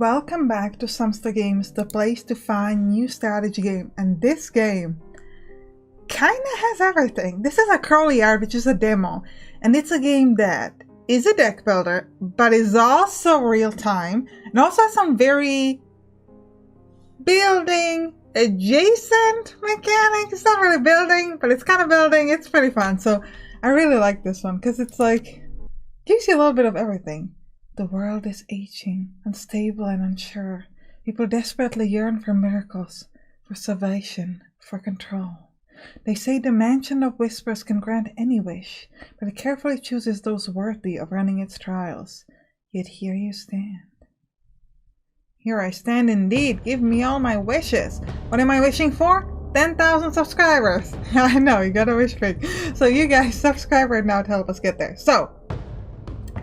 Welcome back to Sampstra Games, the place to find new strategy game. And this game kinda has everything. This is a Crawlyard, which is a demo, and it's a game that is a deck builder, but is also real time, and also has some very building adjacent mechanics. It's not really building, but it's kind of building. It's pretty fun. So I really like this one because it's like gives you a little bit of everything. The world is aging, unstable and unsure. People desperately yearn for miracles, for salvation, for control. They say the mansion of whispers can grant any wish, but it carefully chooses those worthy of running its trials. Yet here you stand. Here I stand indeed. Give me all my wishes. What am I wishing for? 10,000 subscribers. I know, you gotta wish big. So you guys subscribe right now to help us get there. So,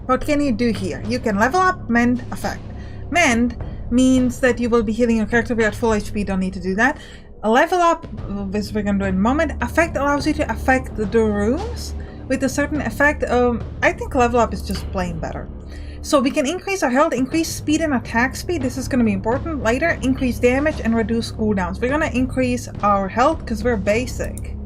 what can you do here? You can level up, mend, affect. Mend means that you will be healing your character at full HP. Don't need to do that. A level up, which we're going to do in a moment. Affect allows you to affect the rooms with a certain effect. I think level up is just plain better. So we can increase our health, increase speed and attack speed. This is going to be important later. Increase damage and reduce cooldowns. We're going to increase our health because we're basic.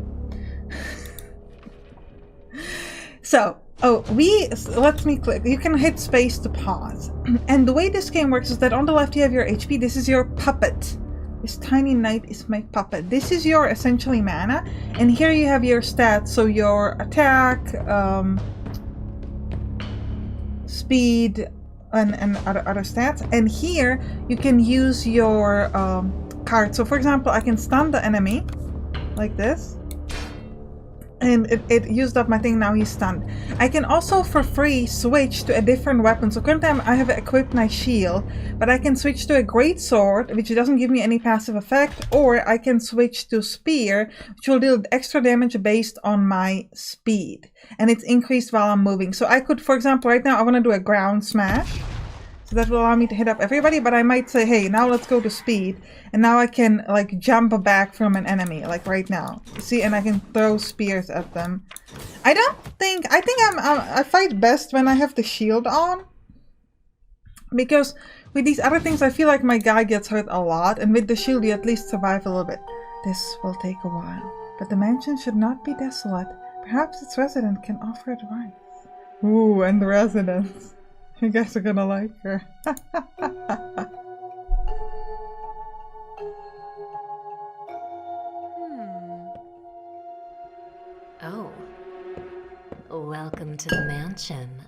So, let me click. You can hit space to pause. And the way this game works is that on the left you have your HP. This is your puppet. This tiny knight is my puppet. This is your essentially mana. And here you have your stats. So your attack, speed, and other stats. And here you can use your cards. So for example, I can stun the enemy like this. And it used up my thing, now he's stunned. I can also for free switch to a different weapon. So currently I have equipped my shield, but I can switch to a great sword, which doesn't give me any passive effect, or I can switch to spear, which will deal extra damage based on my speed. And it's increased while I'm moving. So I could, for example, right now I want to do a ground smash. So that will allow me to hit up everybody, but I might say, hey, now let's go to speed. And now I can like jump back from an enemy, like right now. See, and I can throw spears at them. I think I fight best when I have the shield on. Because with these other things, I feel like my guy gets hurt a lot. And with the shield, you at least survive a little bit. This will take a while. But the mansion should not be desolate. Perhaps its resident can offer advice. Ooh, and the residents. You guys are gonna like her. Oh. Welcome to the mansion.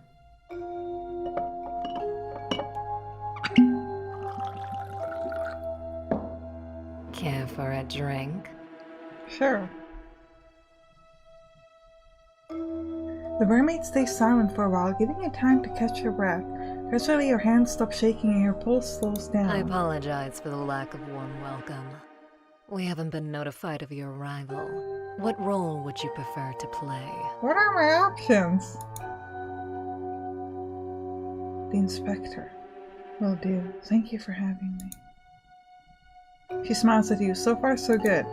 Care for a drink? Sure. The mermaid stays silent for a while, giving you time to catch your breath. Gradually, your hands stop shaking and your pulse slows down. I apologize for the lack of warm welcome. We haven't been notified of your arrival. What role would you prefer to play? What are my options? The inspector. Will do. Thank you for having me. She smiles at you. So far, so good.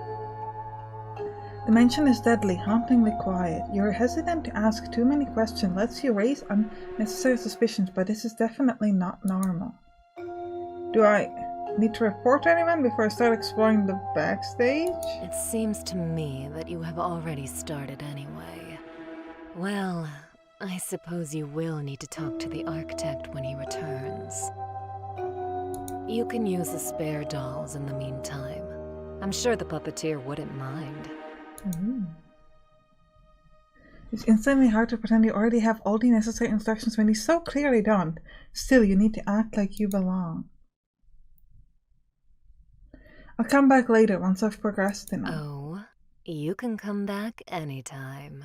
The mansion is deadly, hauntingly quiet. You're hesitant to ask too many questions, lets you raise unnecessary suspicions, but this is definitely not normal. Do I need to report to anyone before I start exploring the backstage? It seems to me that you have already started anyway. Well, I suppose you will need to talk to the architect when he returns. You can use the spare dolls in the meantime. I'm sure the puppeteer wouldn't mind. It's instantly hard to pretend you already have all the necessary instructions when you so clearly don't. Still, you need to act like you belong. I'll come back later once I've progressed enough. Oh, you can come back anytime.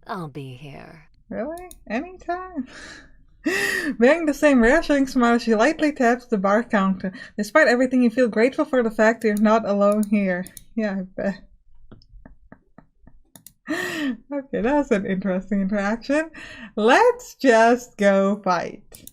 I'll be here. Really? Anytime? Wearing the same reassuring smile, she lightly taps the bar counter. Despite everything, you feel grateful for the fact you're not alone here. Yeah, I bet. Okay, that's an interesting interaction. Let's just go fight.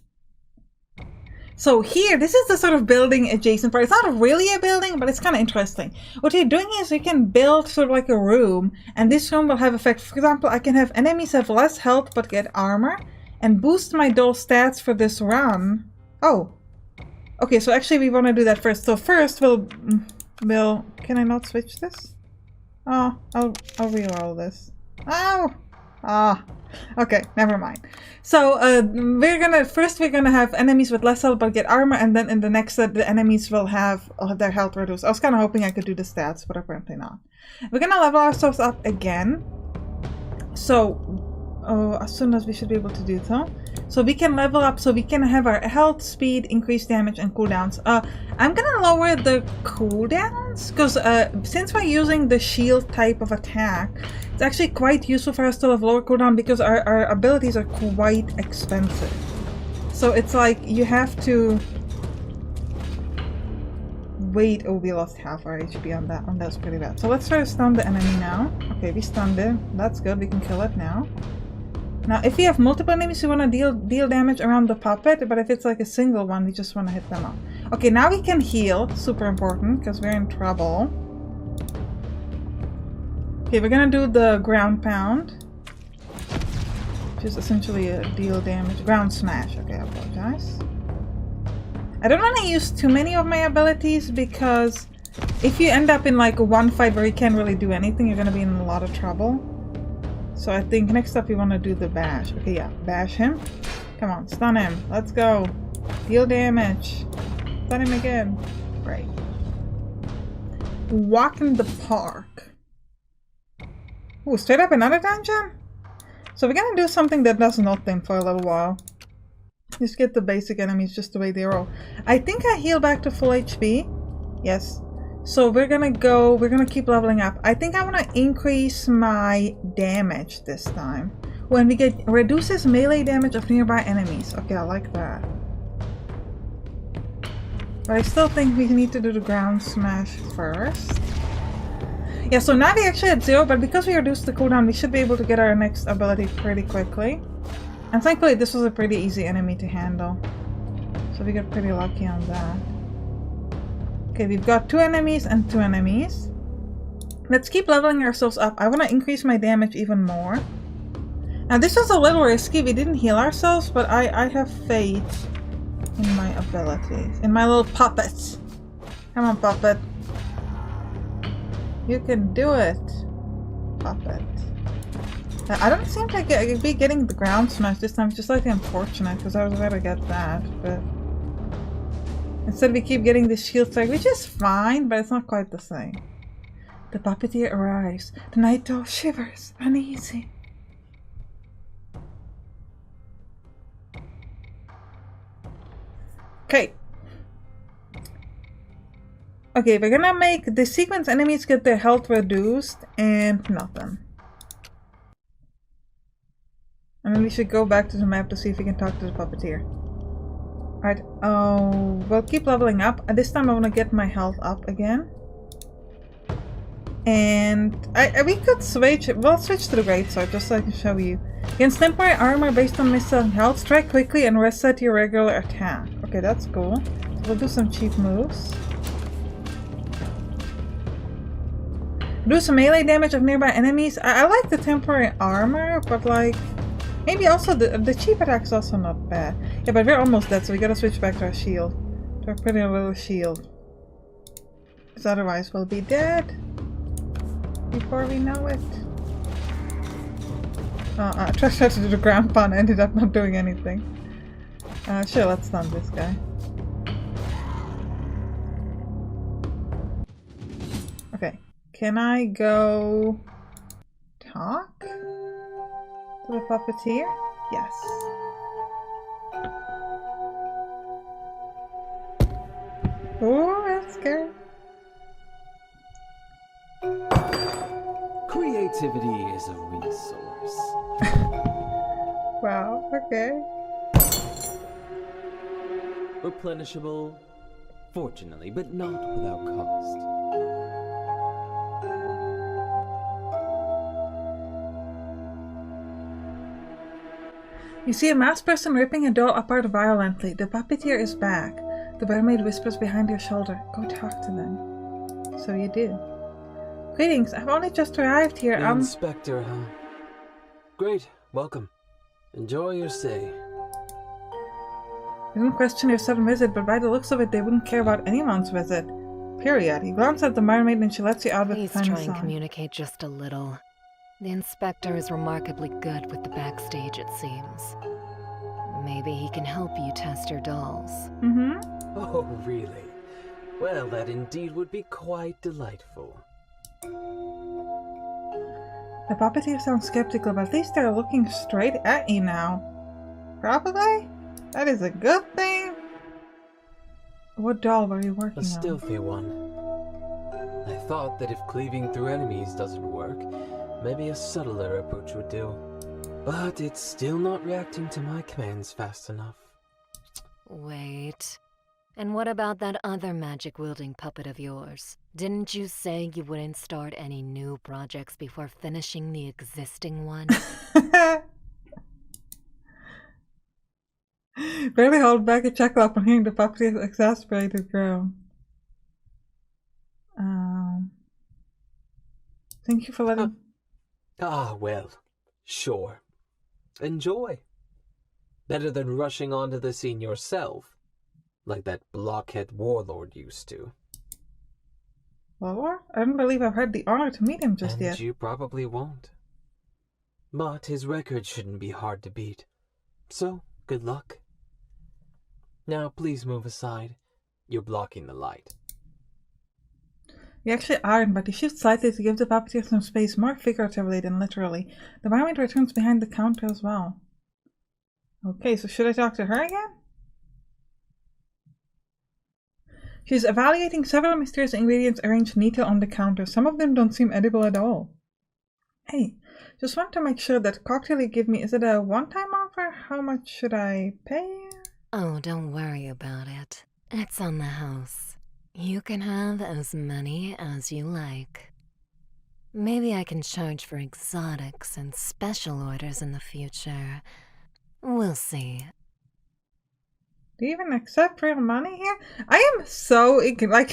So here, this is the sort of building adjacent part. It's not really a building, but it's kind of interesting. What you're doing is you can build sort of like a room, and this room will have effects. For example, I can have enemies have less health but get armor, and boost my doll stats for this run. Oh, Okay, so actually we want to do that first. So first we'll can I not switch this? Oh, I'll reroll this. Oh! Ah. Okay, never mind. So we're gonna have enemies with less health but get armor, and then in the next set the enemies will have their health reduced. I was kind of hoping I could do the stats, but apparently not. We're gonna level ourselves up again. So as soon as we should be able to do so. So we can level up, so we can have our health, speed, increased damage, and cooldowns. I'm gonna lower the cooldowns, because since we're using the shield type of attack, it's actually quite useful for us to have lower cooldown because our abilities are quite expensive. So it's like you have to wait. Oh, we lost half our HP on that one. That was pretty bad. So let's try to stun the enemy now. Okay, we stunned it. That's good. We can kill it now. Now, if we have multiple enemies, we want to deal damage around the puppet, but if it's like a single one, we just want to hit them up. Okay, now we can heal. Super important, because we're in trouble. Okay, we're gonna do the ground pound, which is essentially a deal damage. Ground smash. Okay, I apologize. I don't want to use too many of my abilities, because if you end up in like one fight where you can't really do anything, you're gonna be in a lot of trouble. So I think next up we want to do the bash. Okay, yeah, bash him. Come on, stun him. Let's go. Deal damage. Stun him again. Right. Walk in the park. Ooh, straight up another dungeon? So we're gonna do something that does nothing for a little while. Just get the basic enemies just the way they roll. I think I heal back to full HP. Yes. So we're gonna keep leveling up. I think I want to increase my damage this time. When we get reduces melee damage of nearby enemies. Okay, I like that. But I still think we need to do the ground smash first. Yeah, so now we actually at 0, but because we reduced the cooldown, we should be able to get our next ability pretty quickly. And thankfully this was a pretty easy enemy to handle. So we got pretty lucky on that. Okay, we've got 2 enemies and 2 enemies. Let's keep leveling ourselves up. I want to increase my damage even more. Now this was a little risky. We didn't heal ourselves, but I have faith in my abilities. In my little puppets. Come on, puppet. You can do it, puppet. I don't seem to be getting the ground smash this time. It's just like unfortunate, because I was about to get that, but instead we keep getting the shield strike, which is fine, but it's not quite the same. The puppeteer arrives. The night dog shivers, uneasy. Okay. Okay, we're gonna make the sequence enemies get their health reduced and nothing. And then we should go back to the map to see if we can talk to the puppeteer. Alright, we'll keep leveling up. This time I want to get my health up again. And we could switch. We'll switch to the greatsword just so I can show you. Against temporary armor based on missile health, strike quickly and reset your regular attack. Okay, that's cool. So we'll do some cheap moves. Do some melee damage of nearby enemies. I like the temporary armor, but like maybe also the cheap attack's also not bad. Yeah, but we're almost dead, so we gotta switch back to our shield. To our pretty little shield. Because otherwise we'll be dead before we know it. I tried to do the ground pound, ended up not doing anything. Sure, let's stun this guy. Okay, can I go talk to the puppeteer? Yes. Oh, that's scary. Creativity is a resource. Wow, okay. Replenishable, fortunately, but not without cost. You see a masked person ripping a doll apart violently. The puppeteer is back. The barmaid whispers behind your shoulder. Go talk to them. So you do. Greetings, I've only just arrived here. Inspector, huh? Great, welcome. Enjoy your stay. They didn't question your sudden visit, but by the looks of it, they wouldn't care about anyone's visit. Period. You glance at the mermaid and she lets you out with a Please tiny try and sigh. communicate just a little. The inspector is remarkably good with the backstage, it seems. Maybe he can help you test your dolls. Mm-hmm. Oh, really? Well, that indeed would be quite delightful. The puppeteers sound skeptical, but at least they're looking straight at you now. Probably? That is a good thing. What doll were you working A on? stealthy one. I thought that if cleaving through enemies doesn't work, maybe a subtler approach would do. But it's still not reacting to my commands fast enough. Wait. And what about that other magic-wielding puppet of yours? Didn't you say you wouldn't start any new projects before finishing the existing one? Barely hold back a chuckle upon hearing the puppeteer's exasperated groan. Thank you for letting... Ah, well, sure. Enjoy. Better than rushing onto the scene yourself, like that blockhead warlord used to. Warlord? I don't believe I've had the honor to meet him just yet. And you probably won't. But his record shouldn't be hard to beat. So, good luck. Now, please move aside. You're blocking the light. You actually aren't, but he shifts slightly to give the puppeteer some space, more figuratively than literally. The mermaid returns behind the counter as well. Okay, so should I talk to her again? She's evaluating several mysterious ingredients arranged neatly on the counter. Some of them don't seem edible at all. Hey, just want to make sure that cocktail you give me, is it a one-time offer? How much should I pay? Oh, don't worry about it. It's on the house. You can have as many as you like. Maybe I can charge for exotics and special orders in the future. We'll see. Do you even accept real money here? I am so like,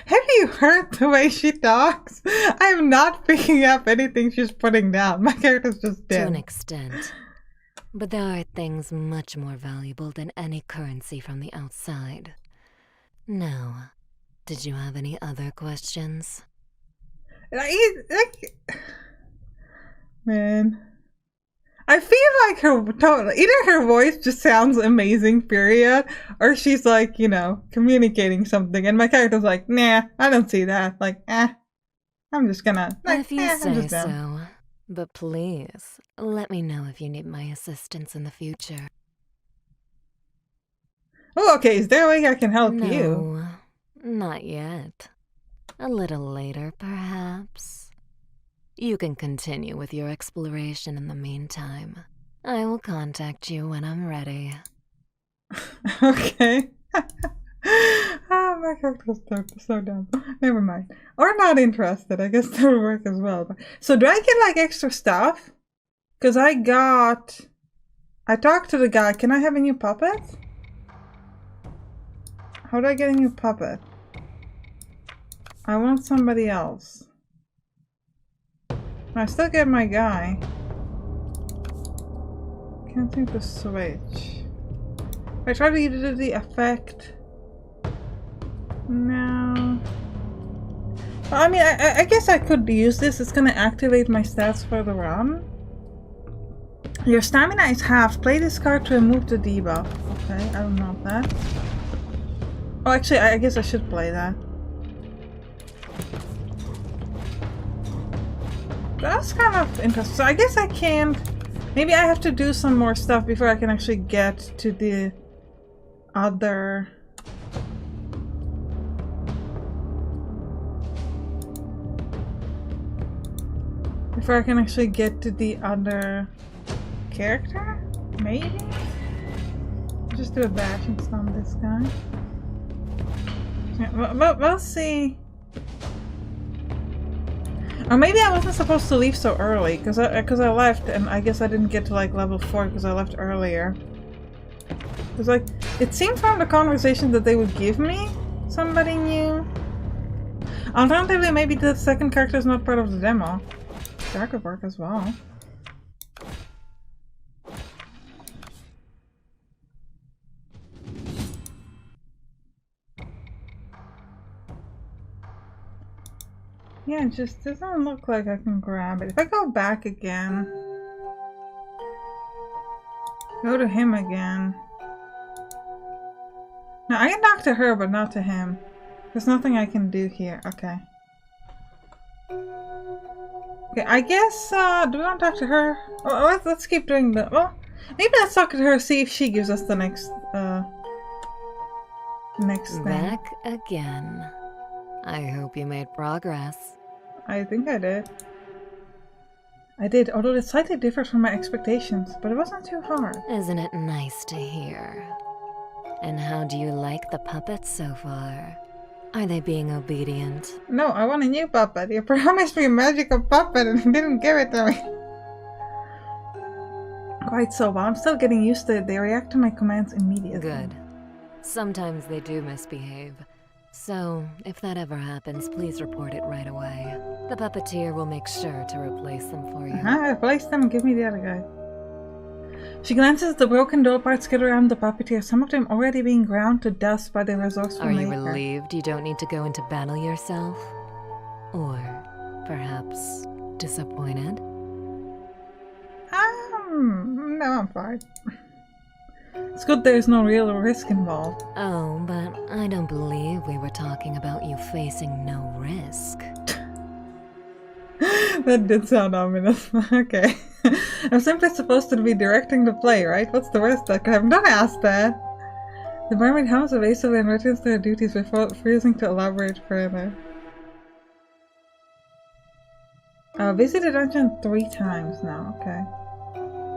have you heard the way she talks? I am not picking up anything she's putting down. My character's just dead. To an extent. But there are things much more valuable than any currency from the outside. Now, did you have any other questions? Man. I feel like her tone, either her voice just sounds amazing, period, or she's like, you know, communicating something, and my character's like, nah, I don't see that. Like, I'm just gonna, like, If you I'm say just so. down. But please, let me know if you need my assistance in the future. Oh, okay, is there a way I can help you? No, not yet. A little later, perhaps. You can continue with your exploration in the meantime. I will contact you when I'm ready. Okay. Oh, my character's so dumb. Never mind. Or not interested. I guess that would work as well. So do I get like extra stuff? Because I talked to the guy. Can I have a new puppet? How do I get a new puppet? I want somebody else. I still get my guy. Can't seem to switch. I try to do the effect. No. I mean, I guess I could use this. It's gonna activate my stats further on. Your stamina is half. Play this card to remove the debuff. Okay, I don't know that. Oh, actually, I guess I should play that. That's kind of interesting. So I guess I can't... Maybe I have to do some more stuff before I can actually get to the other... Before I can actually get to the other character? Maybe? Just do a bash and stun this guy. Yeah, we'll see. Or maybe I wasn't supposed to leave so early, because I left, and I guess I didn't get to like level 4 because I left earlier. Because like, it seemed from the conversation that they would give me somebody new. Alternatively, maybe the second character is not part of the demo. That could work as well. Yeah, it just doesn't look like I can grab it. If I go back again, go to him again. Now I can talk to her, but not to him. There's nothing I can do here. Okay. Okay, I guess, do we want to talk to her? Oh, let's keep doing the, well, maybe let's talk to her, see if she gives us the next thing. Back again. I hope you made progress. I think I did. I did, although it slightly differed from my expectations, but it wasn't too hard. Isn't it nice to hear? And how do you like the puppets so far? Are they being obedient? No, I want a new puppet. You promised me a magical puppet and you didn't give it to me. Quite so, but I'm still getting used to it. They react to my commands immediately. Good. Sometimes they do misbehave. So, if that ever happens, please report it right away. The puppeteer will make sure to replace them for you. Replace them and give me the other guy. She glances at the broken doll parts scattered around the puppeteer, some of them already being ground to dust by the resourceful maker. Are you relieved you don't need to go into battle yourself? Or perhaps disappointed? No, I'm fine. It's good there's no real risk involved. Oh, but I don't believe we were talking about you facing no risk. That did sound ominous. Okay. I'm simply supposed to be directing the play, right? What's the worst that could happen? Don't ask that! The mermaid hums evasively and returns to her duties before refusing to elaborate further. Visit the dungeon 3 times now, okay.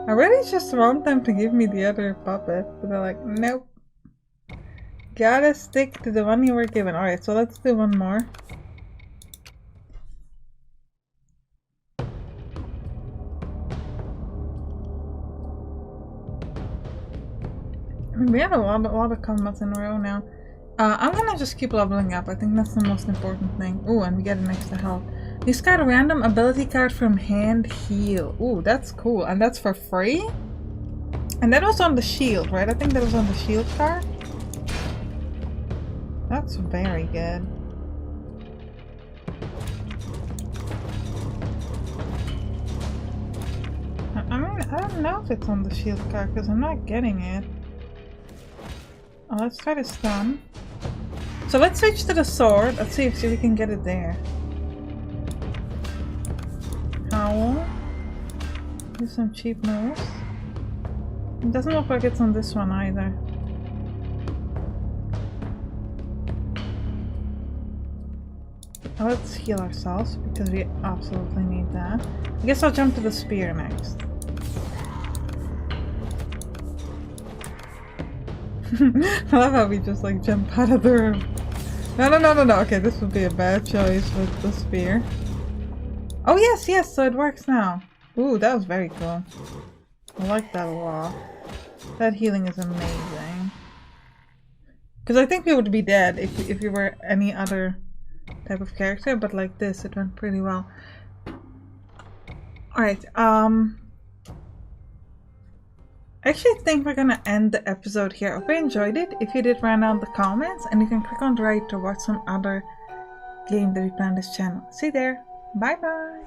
I really just want them to give me the other puppet, but they're like, nope. Gotta stick to the one you were given. Alright, so let's do one more. We have a lot of combats in a row now. I'm gonna just keep leveling up. I think that's the most important thing. Ooh, and we get an extra health. Discard a random ability card from hand heal. Ooh, that's cool. And that's for free? And that was on the shield, right? I think that was on the shield card. That's very good. I mean, I don't know if it's on the shield card because I'm not getting it. Oh, let's try to stun. So let's switch to the sword. Let's see if we can get it there. Howl. Do some cheap moves. It doesn't look like it's on this one either. Let's heal ourselves because we absolutely need that. I guess I'll jump to the spear next. I love how we just like jump out of the room. No. Okay, this would be a bad choice with the spear. Oh yes, so it works now. Ooh, that was very cool. I like that a lot. That healing is amazing. Because I think we would be dead if we were any other type of character, but like this, it went pretty well. Alright, I actually think we're gonna end the episode here. I hope you enjoyed it. If you did, write down the comments and you can click on the right to watch some other game that we play on this channel. See you there. Bye bye.